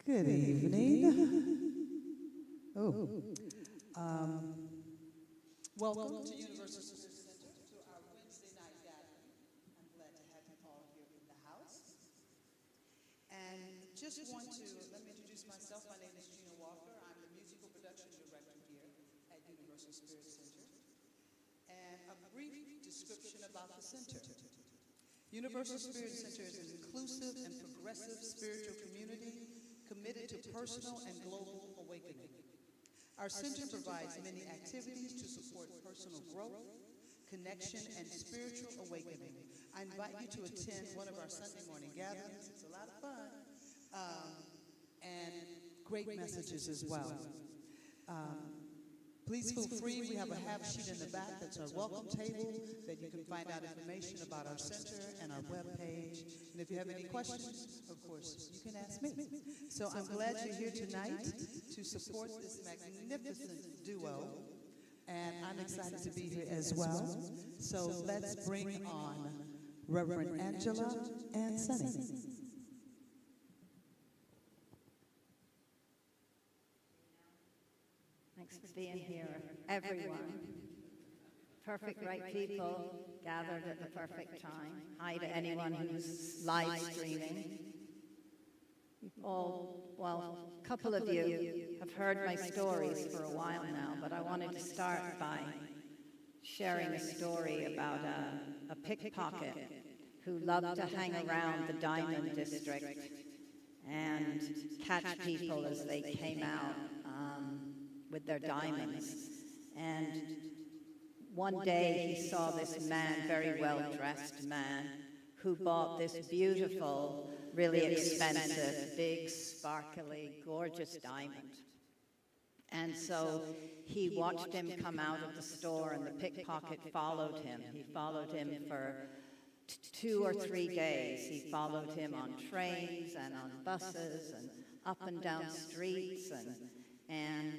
Good evening. Welcome to Universal Spirit Center to our Wednesday night gathering. I'm glad to have you all here in the house. And just want to let me introduce myself. My name is Gina Walker. I'm the musical production director here at Universal Spirit Center. And a brief description about the center. Universal Spirit Center is an inclusive and progressive spiritual community committed to personal and global awakening. Our center provides many activities to support personal growth, connection, and spiritual awakening. I invite you to attend one of our Sunday morning gatherings. It's a lot of fun. And great messages as well. Please feel free. We have a half sheet in the back that's our welcome table that you can find out information about our center and our webpage. And if you have any questions, of course, you can ask me. So I'm glad you're here tonight to support this magnificent duo. And I'm excited to be here as well. So let's bring on Reverend Angela and Sunny. Thanks for being here, everyone. Perfect right people gathered at the perfect time. Hi to anyone who's live streaming. Well, a couple of you have heard my stories for a while now, but I wanted to start by sharing a story about a pickpocket who loved to hang around the Diamond District and catch people as they came out with their diamonds. And one day he saw this man, very well-dressed man, who bought this beautiful, really expensive, big, sparkly, gorgeous diamond. And so he watched him come out of the store, and the pickpocket followed him. He followed him for 2 or 3 days. He followed him on trains and on buses and up and down streets, and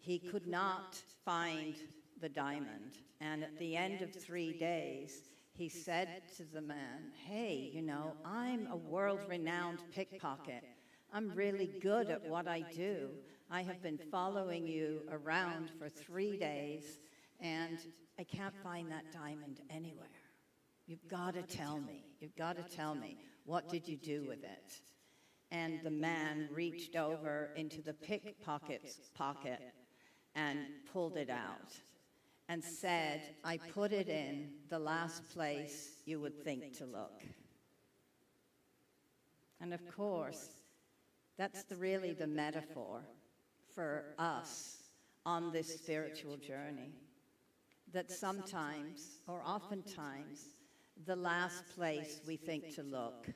he could not find the diamond. And at the end of 3 days, he said to the man, "Hey, you know, I'm a world-renowned pickpocket. I'm really good at what I do. I have been following you around for 3 days, and I can't find that diamond anywhere. You've got to tell me. You've got to tell me. What did you do with it?" And the man reached over into the pickpocket's pocket and pulled it out and said, "I put it in the last place you would think to look." And of course, that's really the metaphor for us on this spiritual journey. That sometimes, or oftentimes, the last place we think to look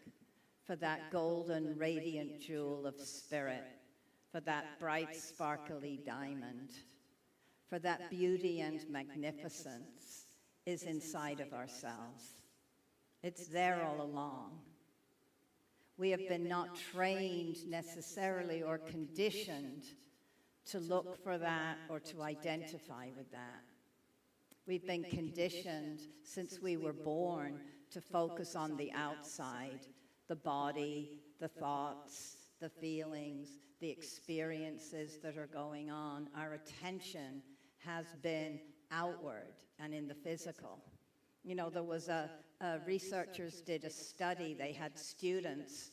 for that golden, radiant jewel of spirit, for that bright, sparkly diamond, for that beauty and magnificence is inside of ourselves. It's there all along. We have been not trained necessarily or conditioned to look for that or to identify with that. We've been conditioned since we were born to focus on the outside, the body, the thoughts, the feelings, the experiences that are going on. Our attention has been outward and in the physical. You know, there was researchers did a study. They had students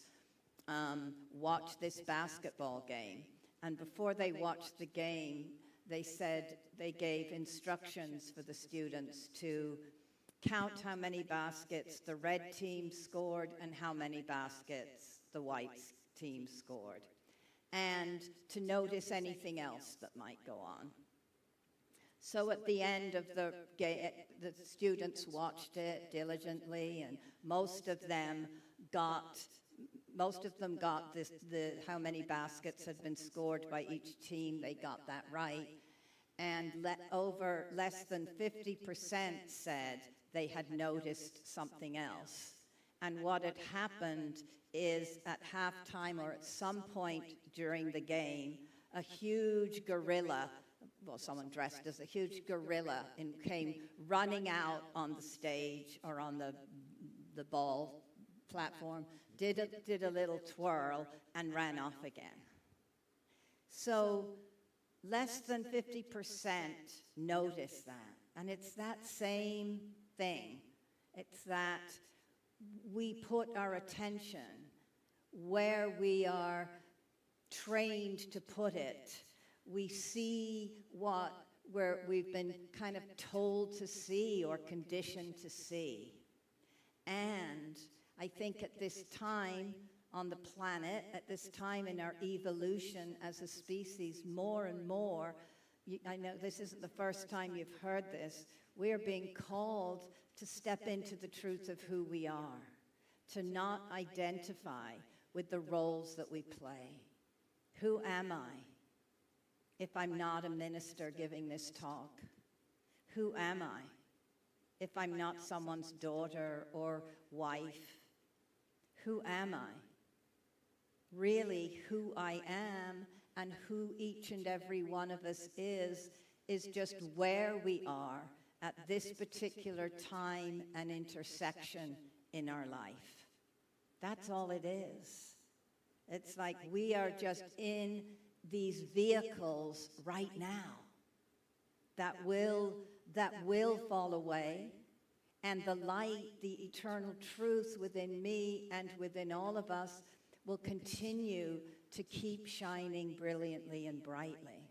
watch this basketball game. And before they watched the game, they said they gave instructions for the students to count how many baskets the red team scored and how many baskets the white team scored, and to notice anything else that might go on. So at the end of the game, the students watched it diligently, and most of them got how many baskets had been scored by each team. They got that right. And over less than 50% said they had noticed something else. And what had happened is at halftime or at some point during the game, a huge gorilla, well, someone dressed as a huge gorilla, came running out on the stage or on the ball platform did a little twirl, and ran off again. So less than 50% notice that. And it's that same thing. It's that we put our attention where we are trained to put it. We see where we've been kind of told to see or conditioned to see. And I think at this time on the planet, at this time in our evolution as a species, more and more, I know this isn't the first time you've heard this, we are being called to step into the truth of who we are, to not identify with the roles that we play. Who am I if I'm not a minister giving this talk? Who am I if I'm not someone's daughter or wife? Who am I? Really, who I am and who each and every one of us is just where we are at this particular time and intersection in our life. That's all it is. It's like we are just in these vehicles right now that will fall away, and the light, the eternal truth within me and within all of us will continue to keep shining brilliantly and brightly.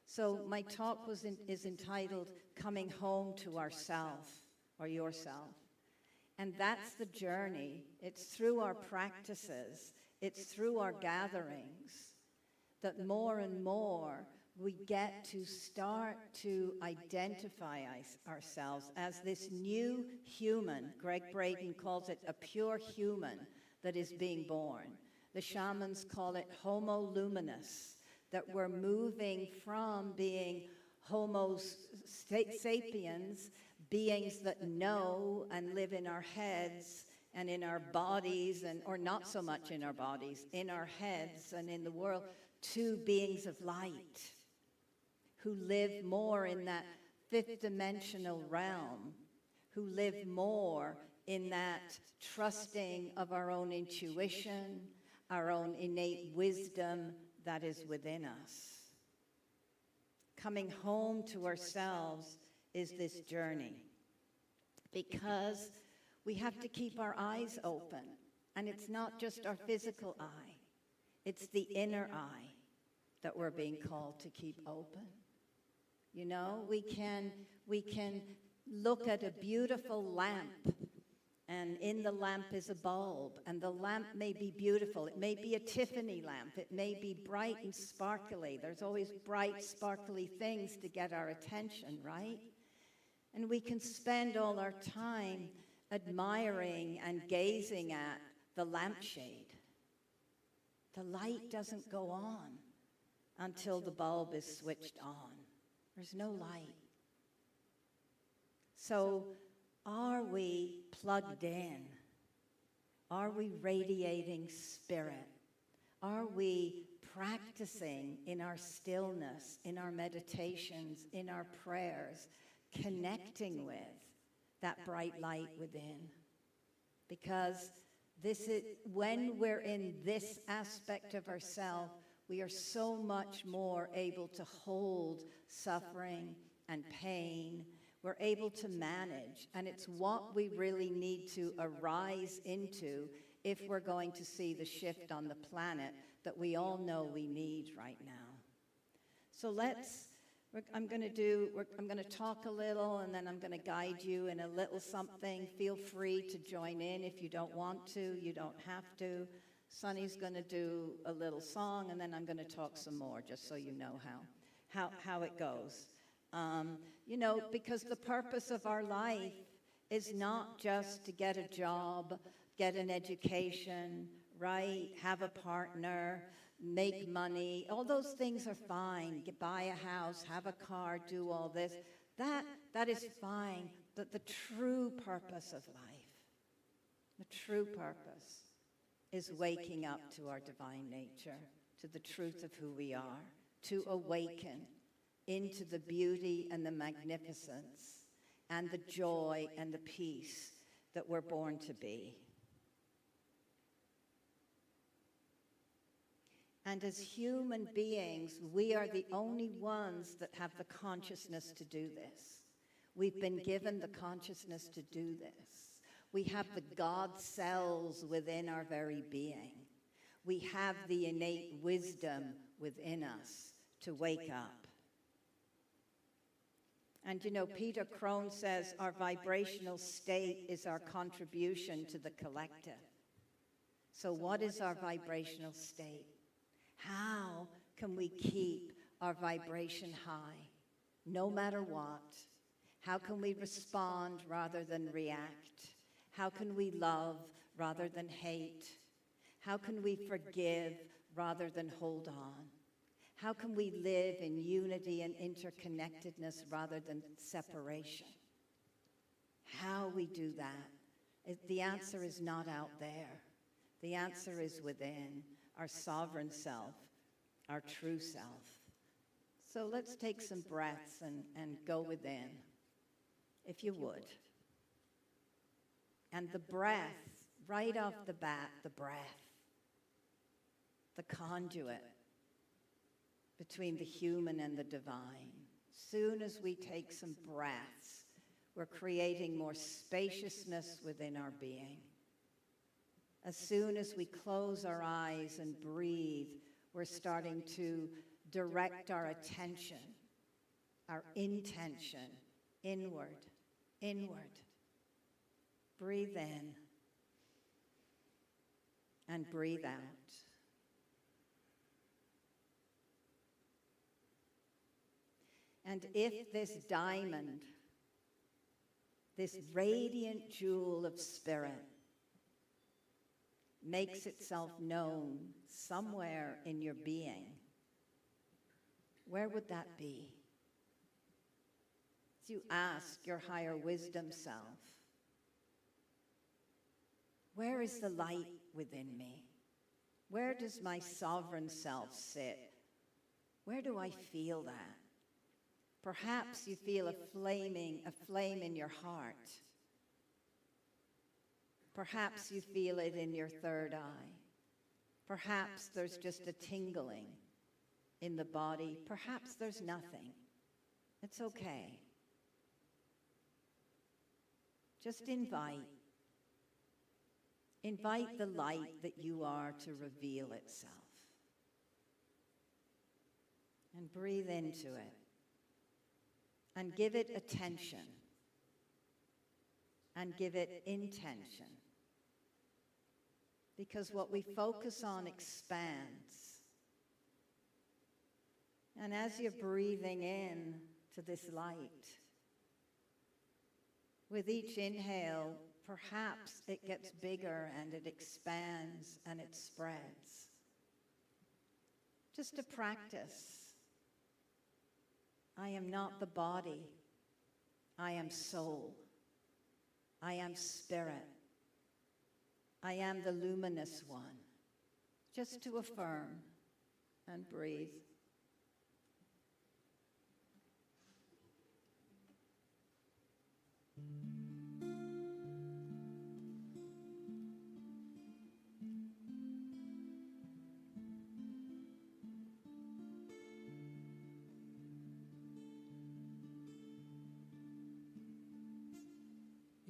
So my talk is entitled Coming Home to Ourself, or Yourself. And that's the journey. It's through our practices, it's through our gatherings that more and more we get to start to identify ourselves as this new human. Greg Braden calls it a pure human that is being born. The shamans call it homo luminous, that we're moving from being homo sapiens, beings that know and live in our heads and in our bodies, or not so much in our bodies, in our heads and in the world, to beings of light who live more in that fifth dimensional realm, who live more in that trusting of our own intuition, our own innate wisdom that is within us. Coming home to ourselves is this journey, because we have to keep our eyes open. And it's not just our physical eye, it's the inner eye that we're being called to keep open. You know, we can look at a beautiful lamp, and in the lamp is a bulb, and the lamp may be beautiful. It may be a Tiffany lamp. It may be bright and sparkly. There's always bright, sparkly things to get our attention, right? And we can spend all our time admiring and gazing at the lampshade. The light doesn't go on until the bulb is switched on. There's no light. So are we plugged in? Are we radiating spirit? Are we practicing in our stillness, in our meditations, in our prayers, connecting with that bright light within? Because when we're in this aspect of ourselves, we are so much more able to hold suffering and pain. We're able to manage, and it's what we really need to arise into if we're going to see the shift on the planet that we all know we need right now. So I'm going to talk a little, and then I'm going to guide you in a little something. Feel free to join in if you don't want to. You don't have to. Sonny's going to do a little song, and then I'm going to talk some more, just so you know how it goes. You know, because the purpose of our life is not just to get a job, get an education, right? Have a partner, make money. All those things are fine. Buy a house, have a car, do all this. That is fine. But the true purpose of life, the true purpose, is waking up to our divine nature, to the truth of who we are, to awaken into the beauty and the magnificence and the joy and the peace that we're born to be. And as human beings, we are the only ones that have the consciousness to do this. We've been given the consciousness to do this. We have the God cells within our very being. We have the innate wisdom within us to wake up. And you know, Peter Crone says our vibrational state is our contribution to the collective. So what is our vibrational state? How can we keep our vibration high, no matter what? How can we respond rather than react? How can we love rather than hate? How can we forgive rather than hold on? How can we live in unity and interconnectedness rather than separation? How we do that? The answer is not out there. The answer is within, our sovereign self, our true self. So let's take some breaths and go within, if you would. And the breath, right off the bat, the breath, the conduit between the human and the divine. Soon as we take some breaths, we're creating more spaciousness within our being. As soon as we close our eyes and breathe, we're starting to direct our attention, our intention, inward, inward. Breathe in and breathe out. And if this diamond, this radiant jewel of spirit, makes itself known somewhere in your being, where would that be? As you ask your higher wisdom self, where is the light within me? Where does my sovereign self sit? Where do I feel that? Perhaps you feel a flame in your heart. Perhaps you feel it in your third eye. Perhaps there's just a tingling in the body. Perhaps there's nothing. It's okay. Just invite the light that you are to reveal itself. And breathe into it. And give it attention. And give it intention. Because what we focus on expands. And as you're breathing in to this light, with each inhale, perhaps it gets bigger and it expands and it spreads. Just a practice. I am not the body. I am soul. I am spirit. I am the luminous one. Just to affirm and breathe.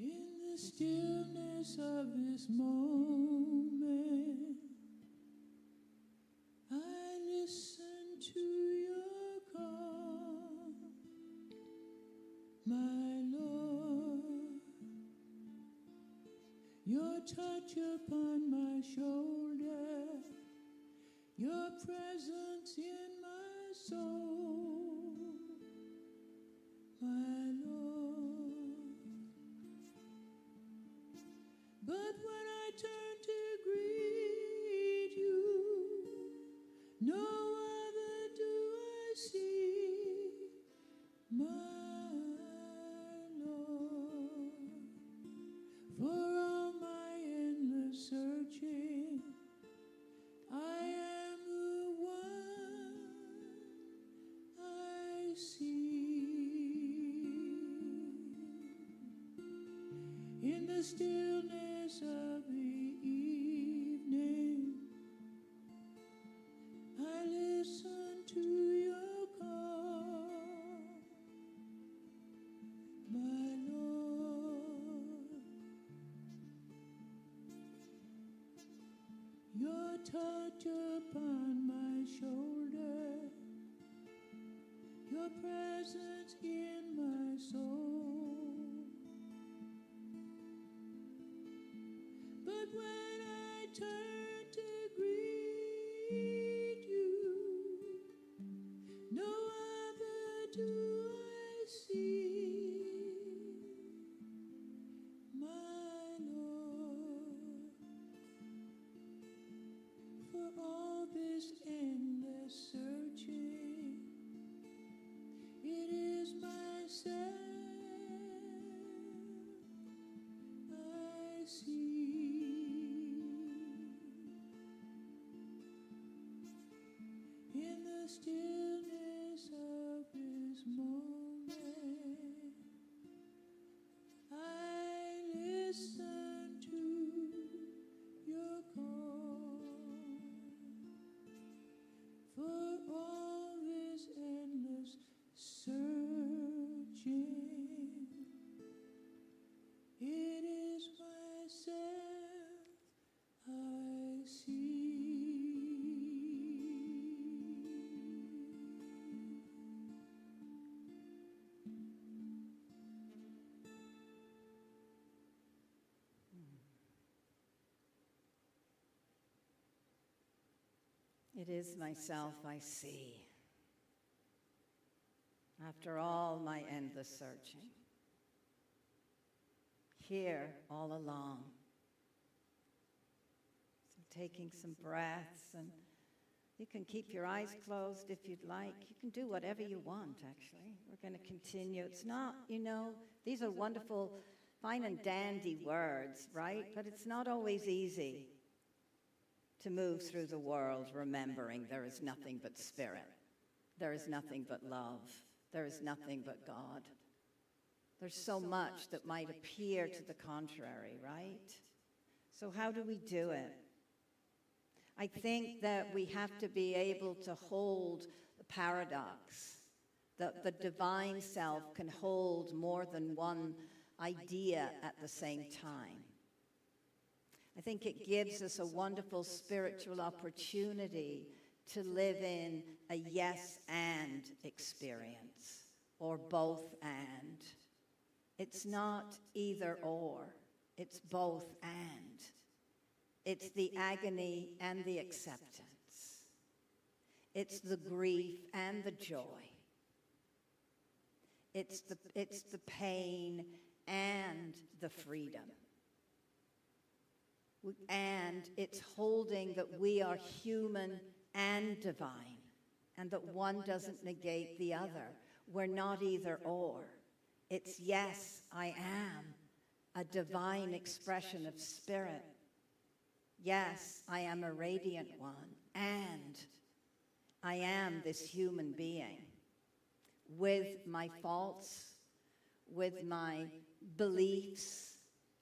In the stillness of this moment, I listen to your call, my Lord. Your touch upon my shoulder, your presence in my soul, my Lord. But when I turn to greet you, no other do I see, my Lord. For all my endless searching, I am the one I see. In the stillness of the evening, touch upon my shoulder, your presence in my soul. But when I turn to greet you, no other do I see, my Lord. For all this endless searching, it is myself I see. In the stillness of this moment, I listen to your call. For all this endless searching, it is myself I see. It is myself I see. After all my endless searching, here all along. So taking some breaths, and you can keep your eyes closed if you'd like. You can do whatever you want, actually. We're going to continue. It's not, these are wonderful, fine and dandy words, right? But it's not always easy to move through the world remembering there is nothing but spirit. There is nothing but love. There is nothing but God. There's so much that might appear to the contrary, right? So how do we do it? I think that we have to be able to hold the paradox, that the divine self can hold more than one idea at the same time. I think it gives us a wonderful spiritual opportunity to live in a yes and experience, or both and. It's not either or, it's both and. It's the agony and the acceptance. It's the grief and the joy. It's the pain and the freedom. And it's holding that we are human and divine, and that one doesn't negate the other. We're not either or. It's yes, I am a divine expression of spirit. Yes, I am a radiant one, and I am this human being with my faults, with my beliefs,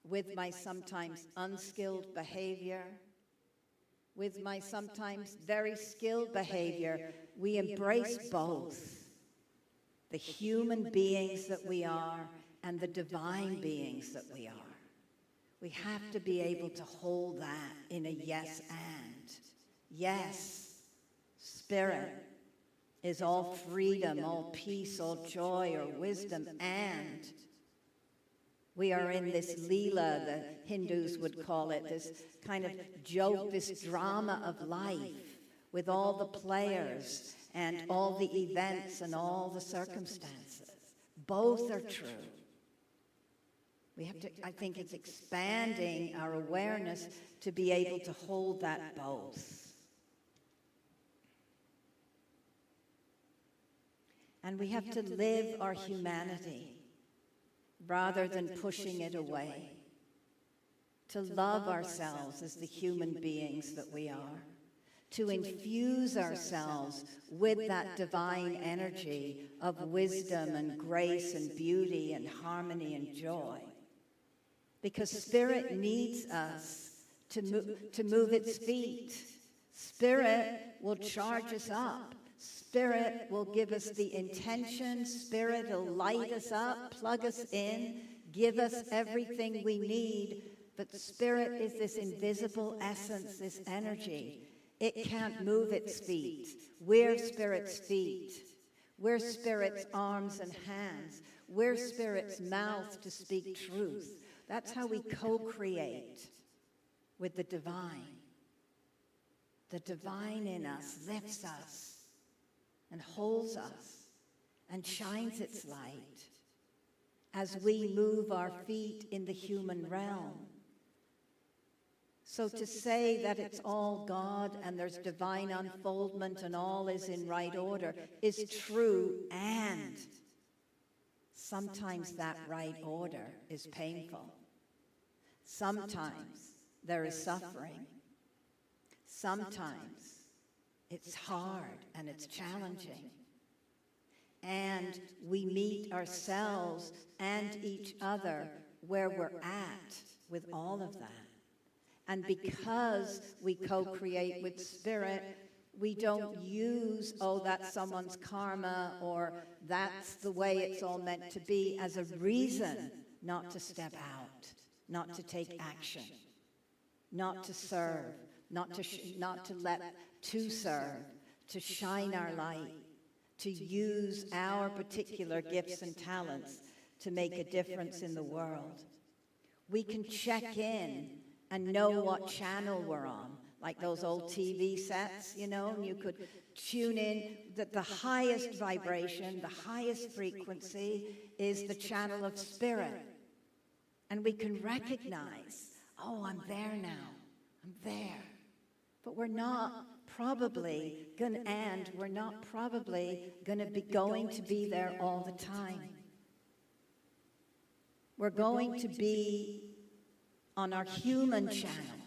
with my sometimes unskilled behavior, with my sometimes very skilled behavior. We embrace both the human beings that we are and the divine beings that we are. We have to be able to hold that in a yes and. Yes, spirit is all freedom, all peace, all joy or wisdom, and we are in this Leela, the Hindus would call it, this kind of joke, this drama of life with all the players and all the events and all the circumstances. Both are true. We have to, I think it's expanding our awareness to be able to hold that both. And we have to live our humanity rather than pushing it away, to love ourselves as the human beings that we are, to infuse ourselves with that divine energy of wisdom and grace and beauty and harmony and joy. Because spirit needs us to move its feet. Spirit will charge us up. Spirit will give us the intention. Spirit will light us up, plug us in, give us everything we need. But Spirit is this invisible essence, this energy. It can't move its feet. We're Spirit's feet. We're Spirit's arms and hands. We're Spirit's mouth to speak truth. That's how we co-create with the divine. The divine in us lifts us and holds us and shines its light as we move our feet in the human realm. So to say that it's all God and there's divine unfoldment and all is in right order is true, and sometimes that right order is painful. Sometimes there is suffering. Sometimes it's hard and it's challenging. And we meet ourselves and each other where we're at with all of that. And because we co-create with Spirit, we don't use, oh, that's someone's karma, or that's the way it's all meant to be, as a reason not to step out, not to take action, not to serve, not to serve, to shine our light, to use our particular gifts and talents to make a difference in the world. We can check in and know what channel we're on, like those old TV sets, you know, and you could tune in that the highest vibration, the highest frequency is the channel of Spirit. And we can recognize, oh, I'm there now, I'm there. But we're not probably going to be there all the time. We're going to be on our human channel.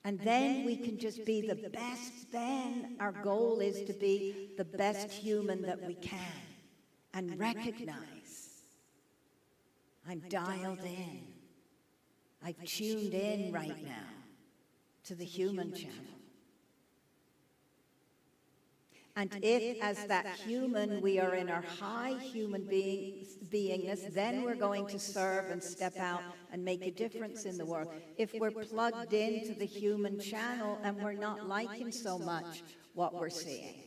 And then we can just be the best. Then our goal is to be the best human that we can and recognize, I'm dialed in. I've tuned in right now to the human channel. And if, as that human, we are in our high human beingness, then we're going to serve and step out and make a difference in the world. If we're plugged into the human channel and we're not liking so much what we're seeing,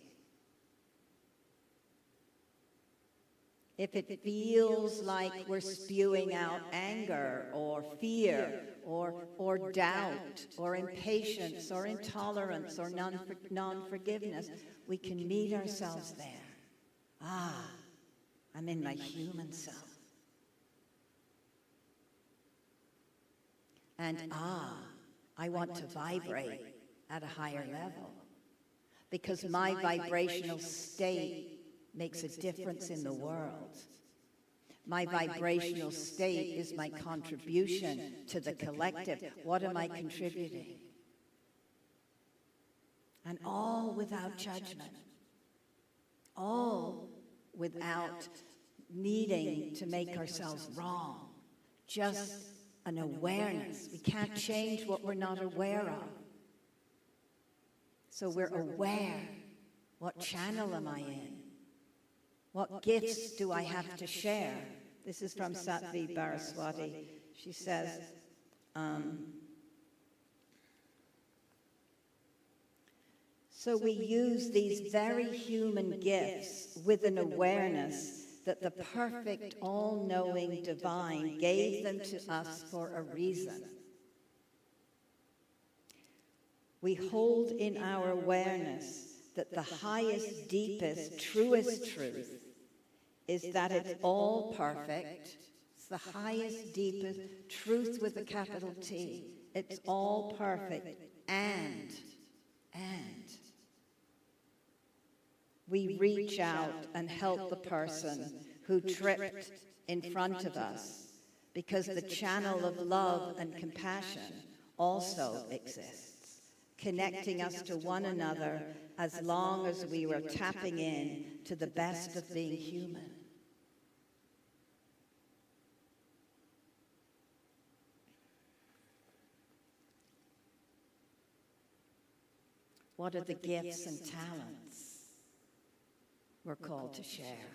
if it feels like we're spewing out anger or fear or doubt or impatience or intolerance or non-forgiveness, we can meet ourselves there. Ah, I'm in my human self. And I want to vibrate at a higher level because my vibrational state makes a difference in the world. My vibrational state is my contribution to the collective. What am I contributing? And all without judgment. All without needing to make ourselves wrong. Just an awareness. We can't change what we're not aware of. So we're aware. What channel am I in? What gifts do I have to share? This is from Sattvi Baraswati. She says, so we use these very human gifts with an awareness that the perfect, all-knowing divine gave them to us for a reason. We hold in our awareness that the highest, deepest, truest truth is that it's all perfect. It's the highest, deepest truth with a capital T. It's all perfect. And we reach out and help the person who tripped in front of us because the channel of love and compassion also exists, connecting us to one another as long as we were tapping in to the best of being human. What are the gifts and talents we're called to share?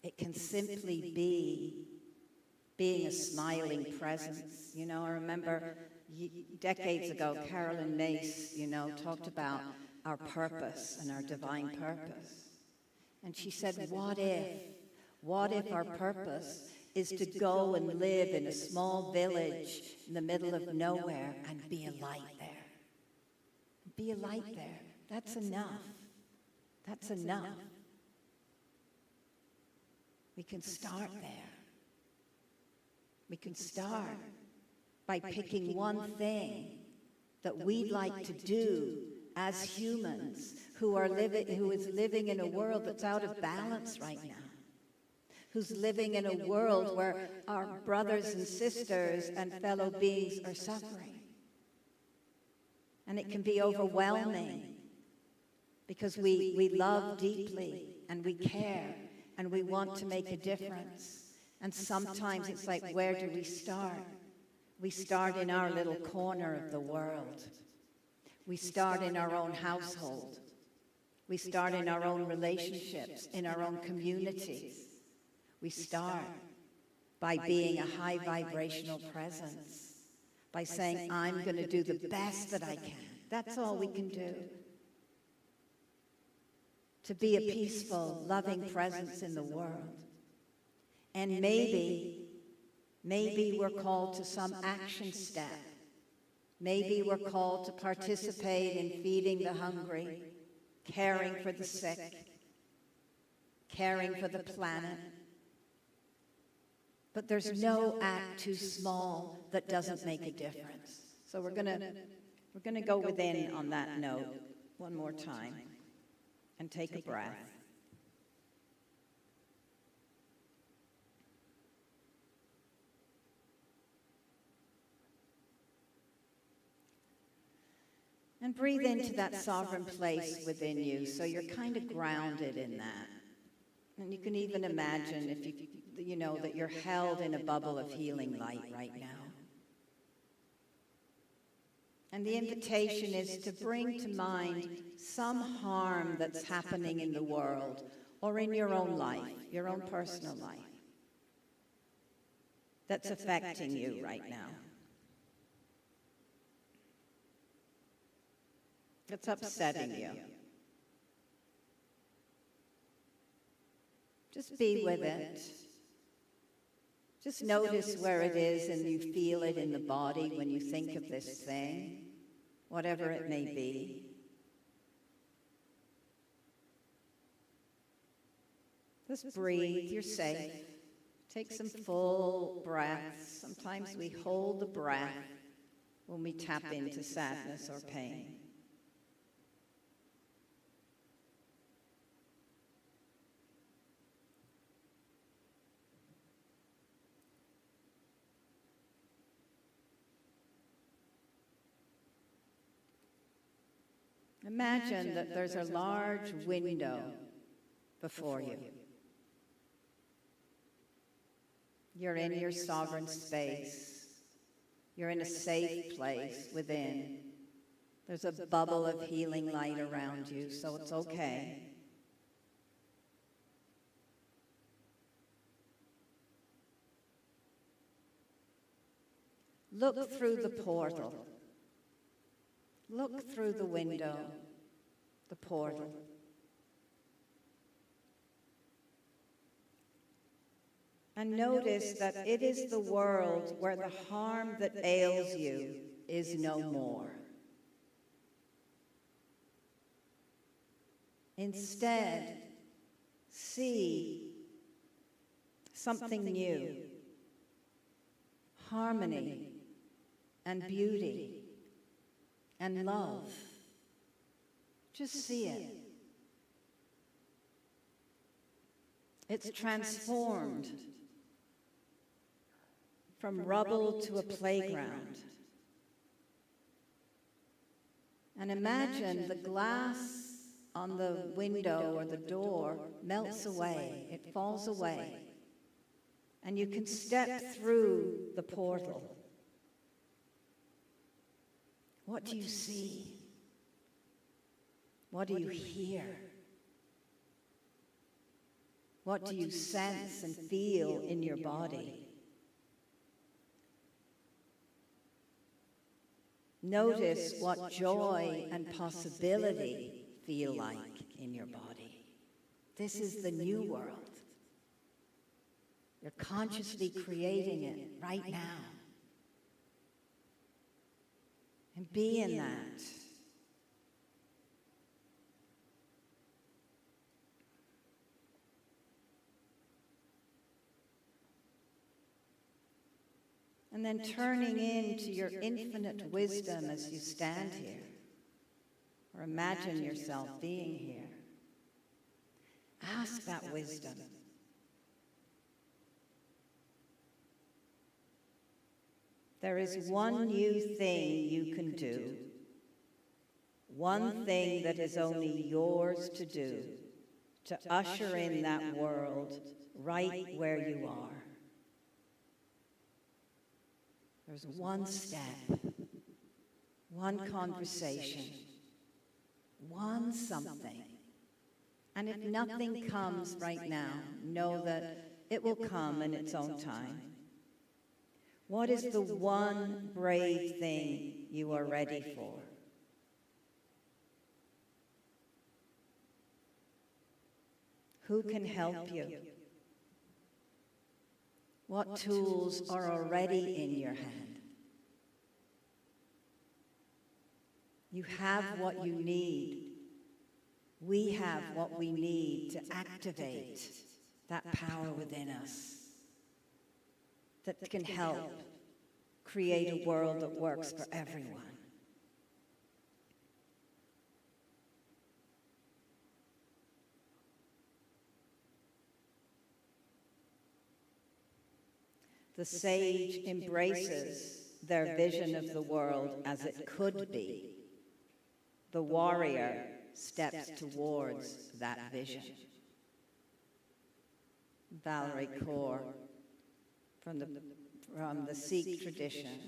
It can simply be being a smiling presence. You know, I remember decades ago, Carolyn Nace, talked about our purpose and our divine purpose. And she said, what if our purpose is to go and live in a small village in the middle of nowhere and be a light there? Be a light there. That's enough. That's enough. We can start there. We can start by picking one thing that we'd like to do as humans who is living in a world that's out of balance right now. Who's living in a world where our brothers and sisters and fellow beings are suffering. And it can be overwhelming because we love deeply and we care and we want to make a difference. And sometimes it's like, where do we start? We start in our little corner of the world. We start in our own household. We start in our own relationships, in our own communities. We start by being a high vibrational presence, by saying, I'm going to do the best that I can. That's all we can do. To be a peaceful, loving presence in the world. And maybe we're called to some action step. Maybe we're called to participate in feeding the hungry, caring for the sick, caring for the planet. But there's no act too small that doesn't make a difference. So we're going to go within on that note one more time and take a breath. And breathe into that sovereign place within you, so you're kind of grounded in that. And you can even imagine if you know that you're held in a bubble of healing light right now. And the invitation is to bring to mind some harm that's happening in the world or in your own life, your own personal life, that's affecting you right now. It's upsetting you. Just be with it. Just notice where it is and you feel it in the body when you think of this thing, whatever it may be. Just breathe, you're safe. Take some full breaths. Sometimes we hold the breath when we tap into sadness or pain. Imagine that there's a large window before you. You're in your sovereign space. You're in a safe place within. There's a bubble of healing light around you, so it's okay. Look through the portal. Look through the window, the portal. And notice that it is the world where the harm that ails you is no more. Instead, see something new, harmony and beauty and love. Just see it. It's transformed from rubble to a playground. And imagine the glass on the window or the door melts away, it falls away, and you can step through the portal. What do you see? What do you hear? What do you sense and feel in your body? Notice what joy and possibility feel like in your body. This is the new world. You're consciously creating it right now. And be in that. And then turning into your infinite wisdom as you stand here, or imagine yourself being here. Ask that wisdom. There is one new thing you can do, one thing that is only yours to do, to usher in that world right where you are. There's one step, one conversation, one something. And if nothing comes right now, know that it will come in its own time. What is the one brave thing you are ready for? Who can help you? What tools are already in your hand? You have what you need. We have what we need to activate that power within us that can help create a world that works for everyone. The sage embraces their vision of the world as it could be. The warrior steps towards that vision. Valerie Kaur, from the Sikh tradition,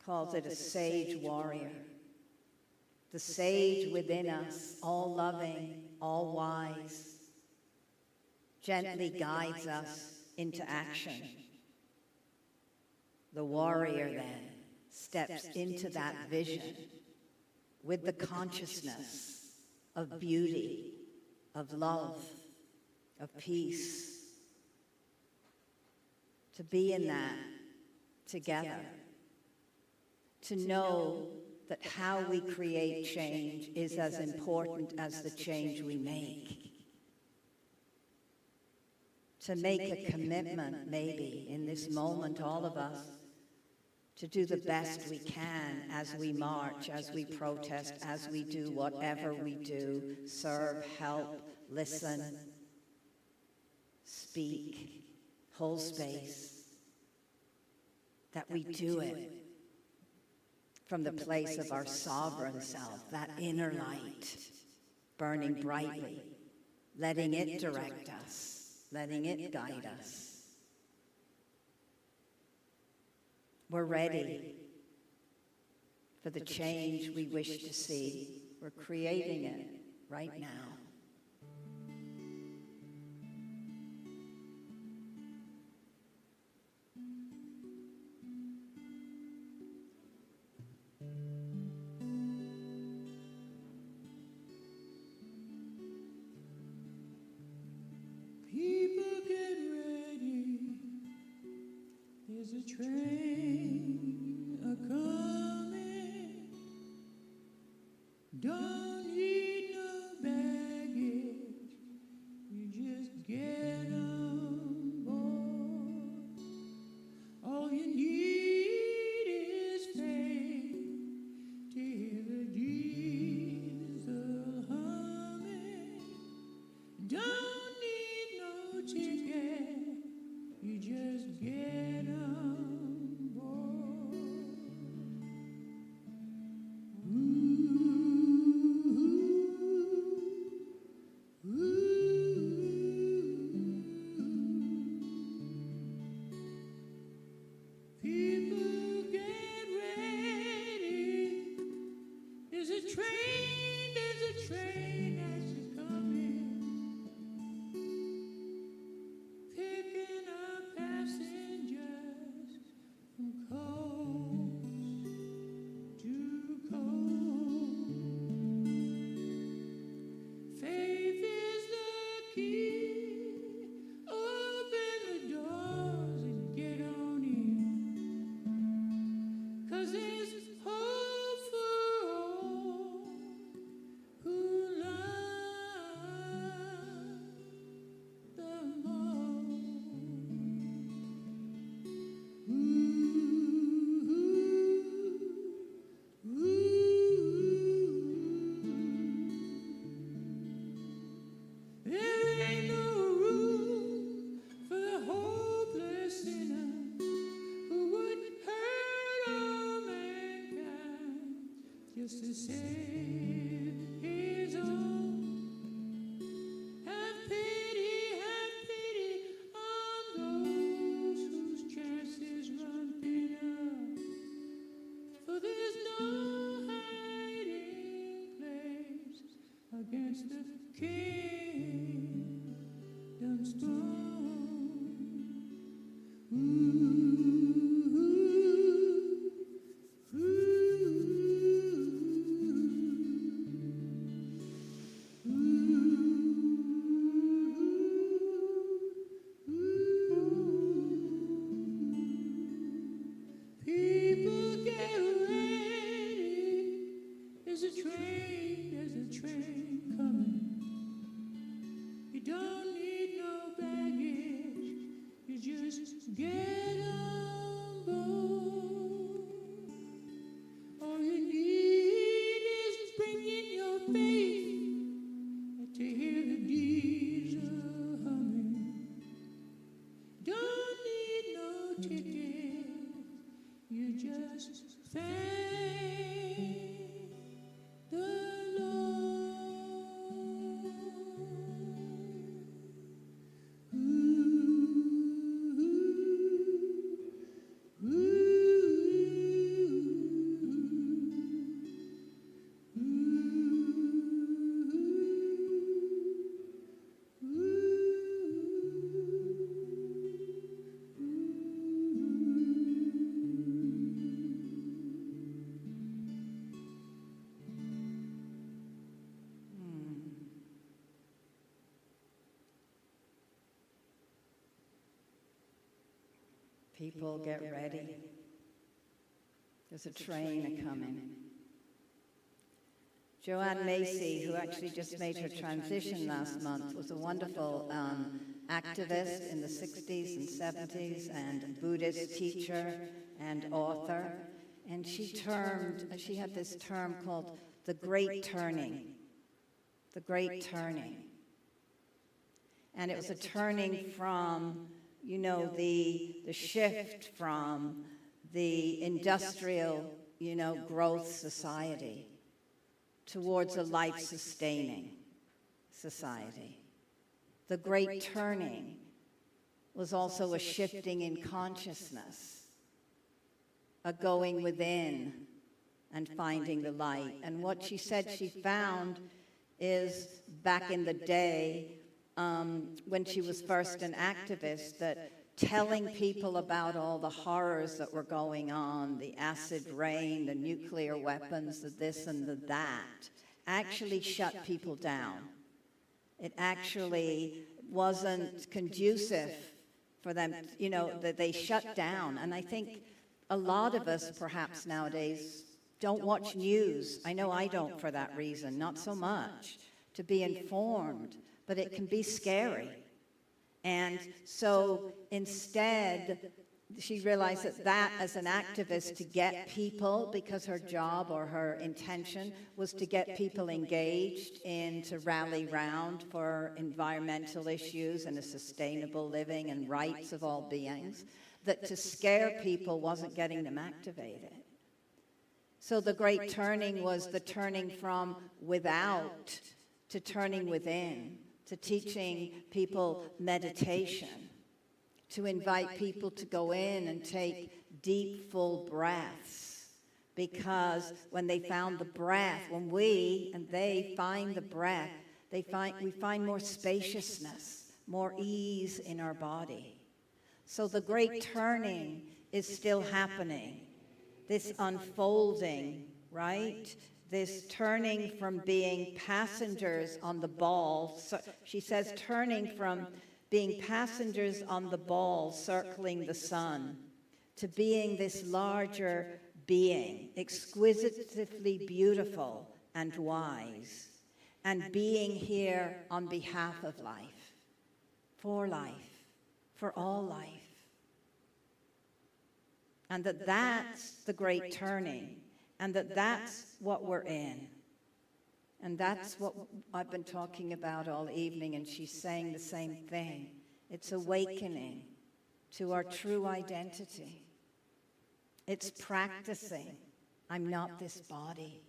calls it a sage warrior. The sage within us, all loving, all wise, gently guides us into action. The warrior then steps into that vision with the consciousness of beauty, of love, of peace. To be in that together. To know that how we create change is as important as the change we make. To make a commitment, maybe, in this moment, all of us, to do the best we can as we march, as we protest, as we do whatever we do, serve, help, listen, speak, hold space, that we do it from the place of our sovereign self, that inner light, burning brightly, letting it direct us, letting it guide us. We're ready for the change we wish to see. We're creating it right now. People get ready. There's a train a-coming. Don't need no baggage. You just get on board. All you need is faith to hear the diesel humming. Don't need no ticket. You just get on board. Ooh. just to save his own. Have pity on those whose chances run thinner, for there's no hiding place against the kingdom's throne. People get ready. There's a train coming. You don't need no baggage. You just get on board. All you need is bringing your faith to hear the diesel humming. Don't need no ticket. You just thank the Lord. People get ready. There's a train a-coming. Joanne Macy, who actually just made her transition last month, was a wonderful activist in the 60s and 70s and Buddhist teacher and author. And she had this term called the Great Turning. The Great Turning. And it was a turning from, you know, the shift from the industrial, growth society towards a life-sustaining society. The Great Turning was also a shifting in consciousness, a going within and finding the light. And what she said she found is, back in the day, when she was first an activist, that telling people about all the horrors that were going on, the acid rain, the nuclear weapons, the this and the that, actually shut people down. It actually wasn't conducive for them, that they shut down. And I think a lot of us, perhaps nowadays, don't watch news. I know I don't for that reason, not so much, to be informed, but it can be scary. And so instead, she realized that as an activist, to get people, because her job or her intention was to get people engaged in, to rally round for environmental issues and a sustainable living and rights of all beings, that to scare people wasn't getting them activated. So the Great Turning was the turning from without to turning within, to teaching people meditation, to invite people to go in and take deep, full breaths. Because when they found the breath, when we and they find the breath, we find more spaciousness, more ease in our body. So the Great Turning is still happening. This unfolding, right? This turning from being passengers on the ball. So she says turning from being passengers on the ball circling the sun to being this larger being, exquisitely beautiful and wise, and being here on behalf of life, for all life. And that's the Great Turning, and that's what we're in. And that's what I've been talking about all evening, and she's saying the same thing. It's awakening to our true identity. It's practicing. I'm not this body.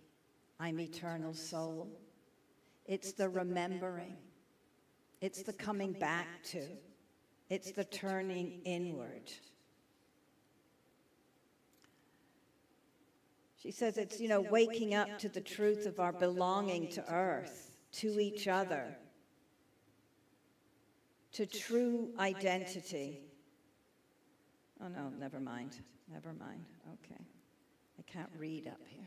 I'm eternal soul. It's the remembering. It's the coming back to. It's the turning inward. She says it's, waking up to the truth of our belonging to earth, to each other, to true identity. Oh, no, never mind. Okay. I can't read up here.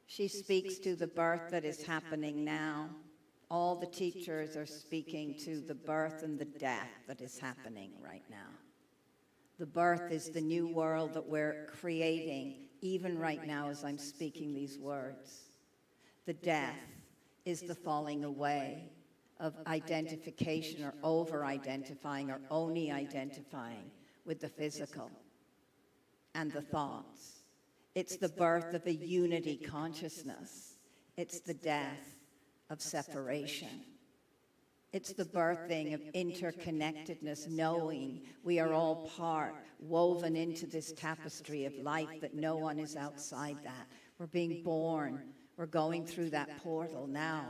She speaks to the birth that is happening now. All the teachers are speaking to the birth and the death that is happening right now. The birth is the new world that we're creating, even right now as I'm speaking these words. The death is the falling away of identification or over-identifying or only identifying with the physical and the thoughts. It's the birth of a unity consciousness. It's the death of separation. It's the birthing of interconnectedness, knowing we are all part, woven into this tapestry of life, that no one is outside that. We're being born. We're going through that portal now.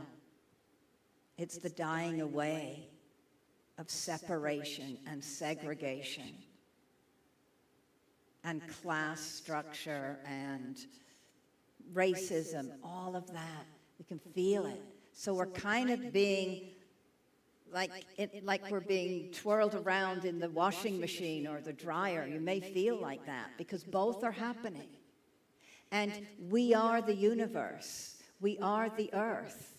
It's the dying away of separation and segregation and class structure and racism, all of that. We can feel it. So we're kind of being like we're being twirled around in the washing machine or the dryer. You may feel like that because both are happening. And we are the universe. We are the earth.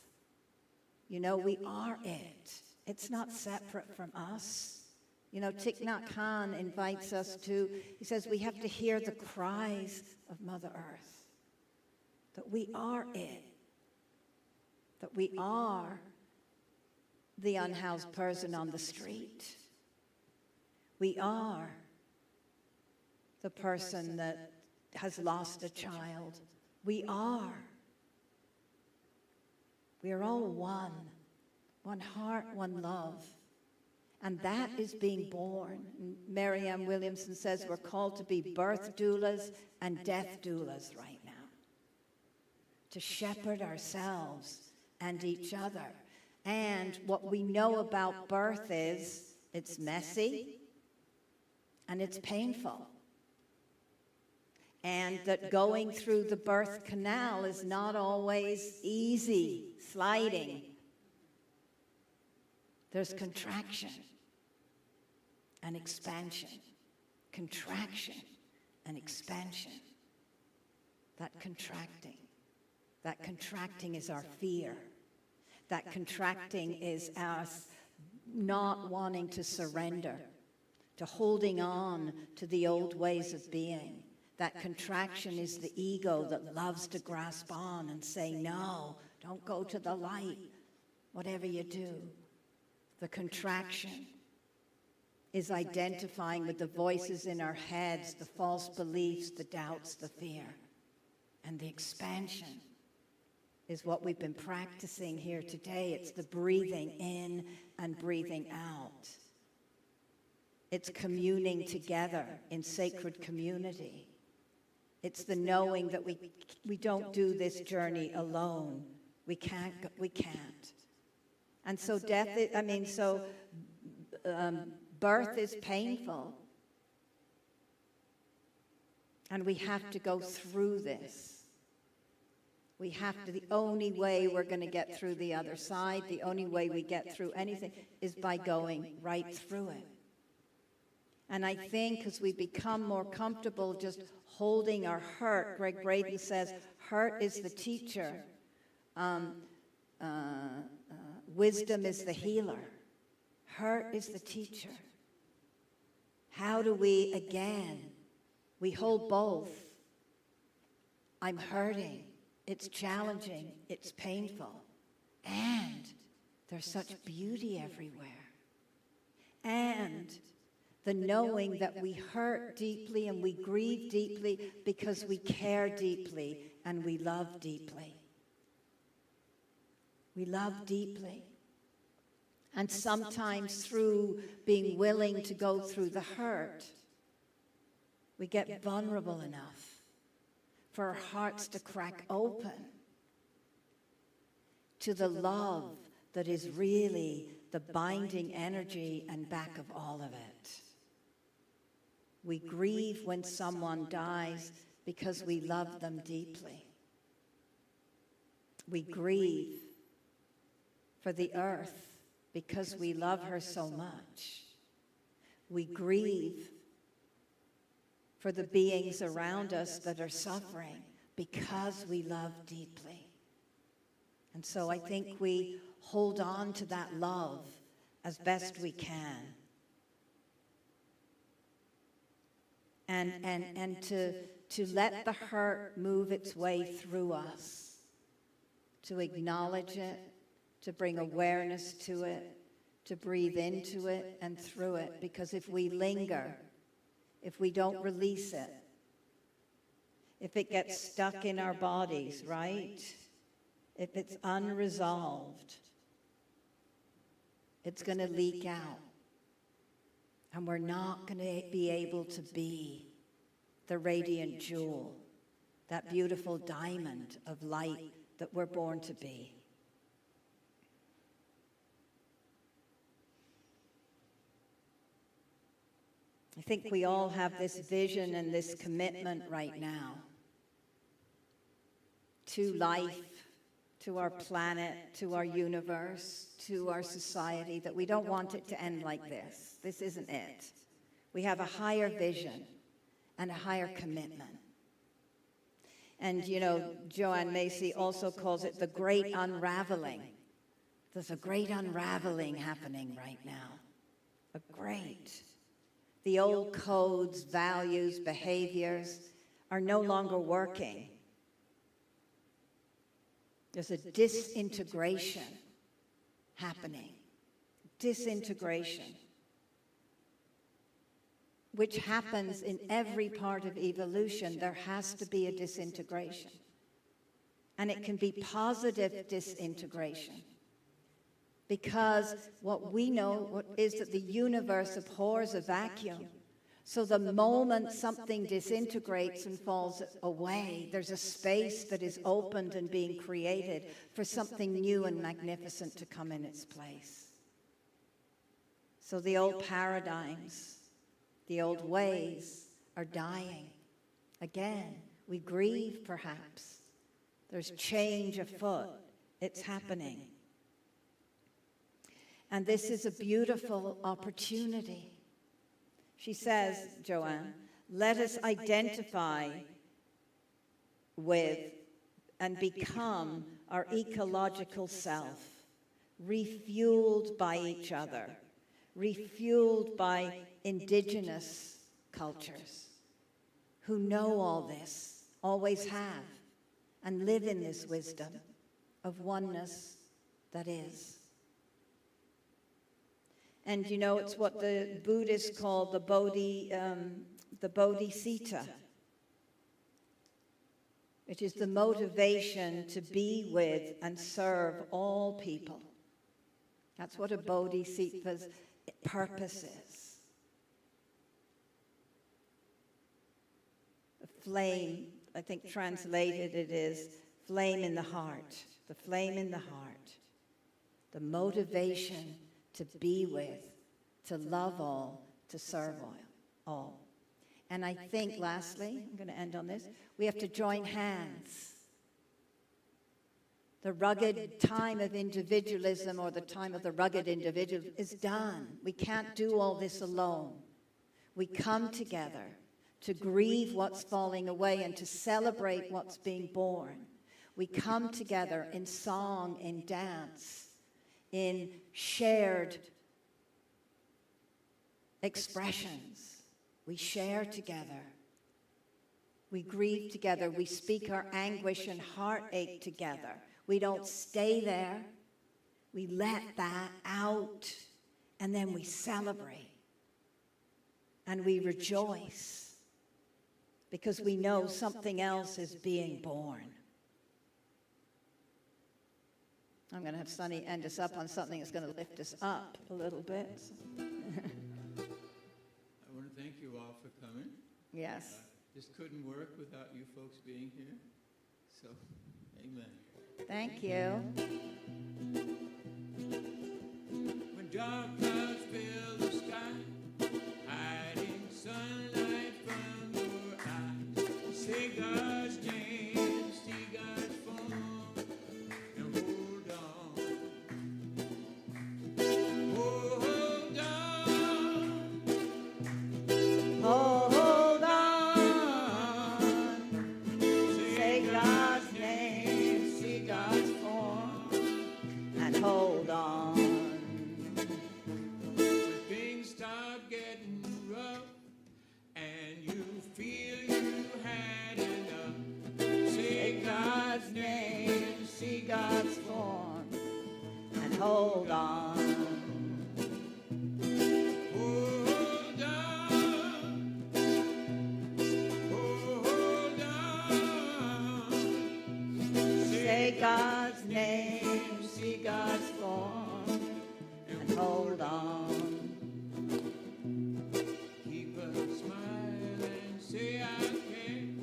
We are it. It's not separate from us. Thich Nhat Hanh invites us to, he says, we have to hear the cries of Mother Earth. That we are it. That we are the unhoused person on the street. We are the person that has lost a child. We are. We are all one heart, one love. And that is being born. Marianne Williamson says we're called to be birth doulas and death doulas right now. To shepherd ourselves and each other. And what we know about birth is it's messy and it's painful. And that going through the birth canal is not always easy, sliding. There's contraction and expansion. Contraction and expansion. That contracting is our fear. That contracting is us not wanting to surrender, to holding on to the old ways of being. That contraction is the ego that loves to grasp on and say, no, don't go to the light, whatever you do. The contraction is identifying with the voices in our heads, the false beliefs, the doubts, the fear. And the expansion is what we've been practicing here today. It's the breathing in and breathing out. It's communing together in sacred community. It's the knowing that we don't do this journey alone. We can't. And so birth is painful. And we have to go through this. We have to, the only way we're going to get through the other side, the only way we get through anything is by going right through it. And I think as we become more comfortable just holding our hurt, Greg Braden says, hurt is the teacher. Wisdom is the healer. Hurt is the teacher. How do we, again, we hold both. I'm hurting. It's challenging. It's painful. And there's such beauty everywhere. And the knowing that we hurt deeply and we grieve deeply because we care deeply and we love deeply. We love deeply. And sometimes through being willing to go through the hurt, We get vulnerable enough for our hearts to crack open to the love that is really the binding energy and back of all of it. We grieve when someone dies because we love them deeply. We grieve for the earth because we love her so much. We grieve for the beings around us that are suffering because we love deeply. And so I think we hold on to that love as best we can. And to let the hurt move its way through us, to acknowledge it, to bring awareness to it, to breathe into it and through it. Because if we linger, if we don't release it, if it gets stuck in our bodies, right? If it's unresolved, it's going to leak out. And we're not going to be able to be the radiant jewel, that beautiful diamond of light that we're born to be. I think we all have this vision and this commitment right now to life, to our planet, to our universe, to our society, that we don't want it to end like this. This isn't it. We have a higher vision and a higher commitment. And, you know, Joanne Macy also calls it the great unraveling. There's a great unraveling happening right now. A great. The old codes, values, behaviors are no longer working. There's a disintegration happening. Disintegration. Which happens in every part of evolution. There has to be a disintegration. And it can be positive disintegration. Because what we know is that the universe abhors a vacuum. So the moment something disintegrates and falls away, there's a space that is opened and being created for something new and magnificent to come in its place. So the old paradigms, the old ways are dying. Again, we grieve perhaps. There's change afoot. It's happening. And this is a beautiful opportunity. She says, Joanne, let us identify with and become our ecological self, refueled by each other, refueled by indigenous cultures who know all this, always have, and live in this wisdom of oneness that is. And you know, it's what the Buddhists call the bodhisattva, which is the motivation to be with and serve all people. That's what a bodhisattva's purpose is. The flame, I think translated it is flame in the heart, the flame in the heart, the motivation to be with, to love all, to serve all. And I think, lastly, I'm going to end on this, we have to join hands. The rugged time of individualism, or the time of the rugged individual, is done. We can't do all this alone. We come together to grieve what's falling away and to celebrate what's being born. We come together in song, in dance, in shared expressions. We share together. We grieve together. We speak our anguish and heartache together. We don't stay there. We let that out, and then we celebrate. And we rejoice because we know something else is being born. I'm going to have Sunny end us up on something that's going to lift us up a little bit. I want to thank you all for coming. Yes. Just couldn't work without you folks being here. So, amen. Thank you. When dark clouds fill the sky, hiding sunlight from your eyes, say God's name, see God's form, and hold on. Hold on. Hold on. Say God's name, see God's form, and hold on. When things start getting rough and you feel you had enough, say God's name, See God's form, and hold on. hold on. Hold on. Say God's name, see God's form, and hold on. Keep a smile and say I can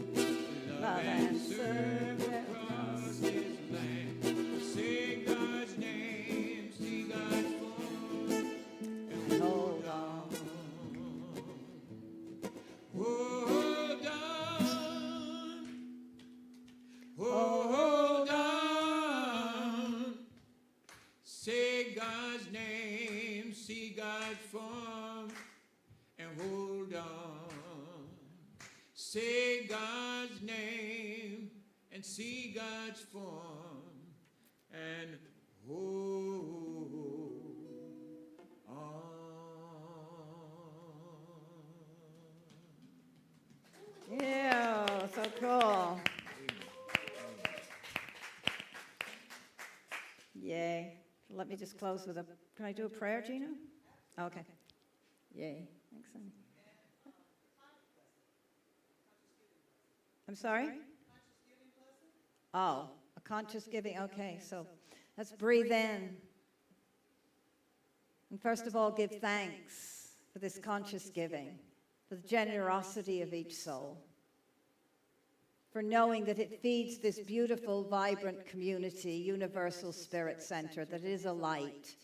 Love and serve across this land. Say God's name, see God's form, and hold on. hold on. Hold on. Say God's name, see God's form, and hold on. Say God's name and see God's form and hold on. Yeah, so cool. Yay. Let me just close with a, can I do a prayer, Gina? Okay. Yay. Excellent. I'm sorry? Oh, a conscious giving. Okay, so let's breathe in. And first of all, give thanks for this conscious giving, for the generosity of each soul, for knowing that it feeds this beautiful, vibrant community, Universal Spirit Center, that is a light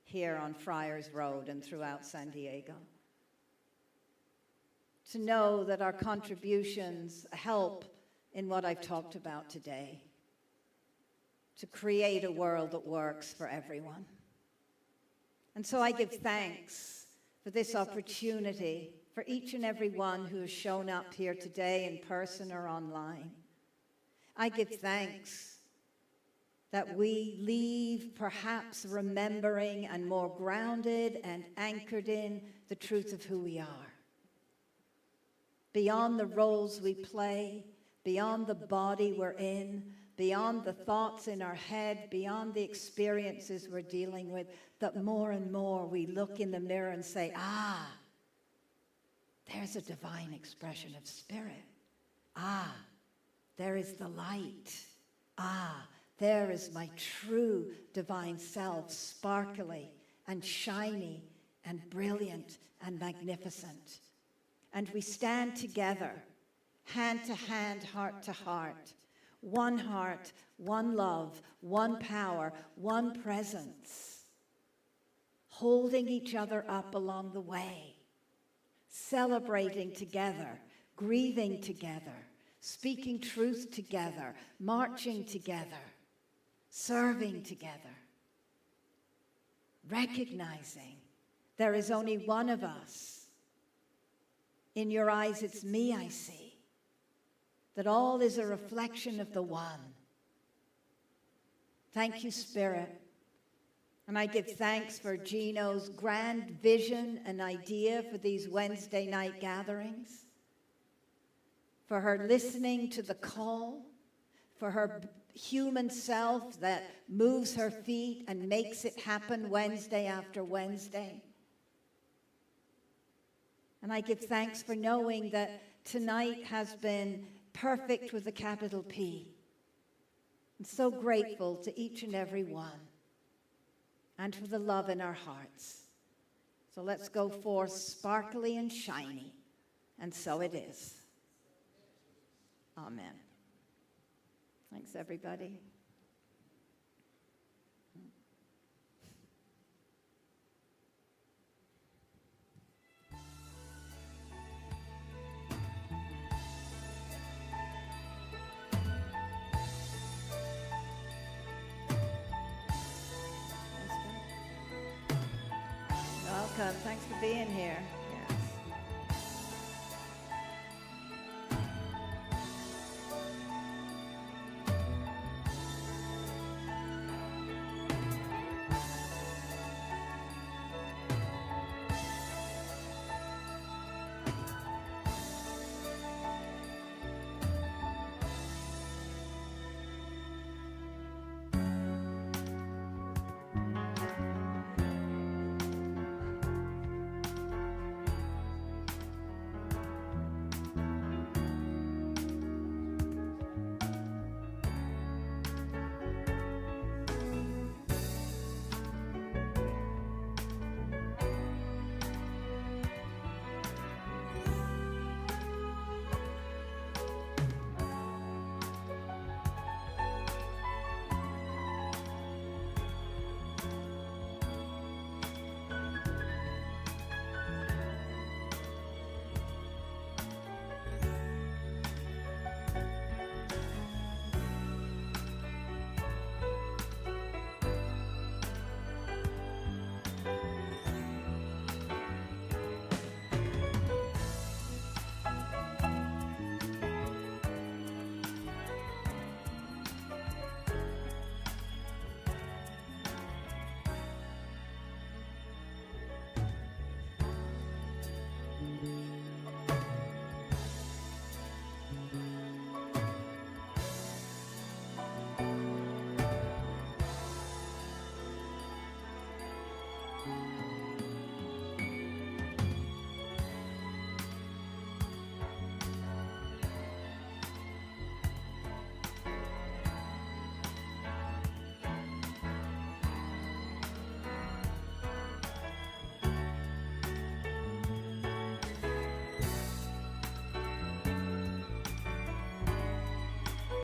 here on Friars Road and throughout San Diego. To know that our contributions help in what I've talked about today, to create a world that works for everyone. And so I give thanks for this opportunity for each and every one who has shown up here today in person or online. I give thanks that we leave perhaps remembering and more grounded and anchored in the truth of who we are. Beyond the roles we play, beyond the body we're in, beyond the thoughts in our head, beyond the experiences we're dealing with, that more and more we look in the mirror and say, ah, there's a divine expression of spirit. Ah, there is the light. Ah, there is my true divine self, sparkly and shiny and brilliant and magnificent. And we stand together, hand to hand, heart to heart, one heart, one love, one power, one presence, holding each other up along the way, celebrating together, grieving together, speaking truth together, marching together, serving together, recognizing there is only one of us. In your eyes, it's me I see. That all is a reflection of the one. Thank you, Spirit. And I give thanks for Gino's grand vision and idea for these Wednesday night gatherings, for her listening to the call, for her human self that moves her feet and makes it happen Wednesday after Wednesday. And I give thanks for knowing that tonight has been perfect with a capital P. I'm so grateful to each and every one and for the love in our hearts. So let's go forth sparkly and shiny And so it is. Amen. Thanks, everybody. Welcome. Thanks for being here. Yes.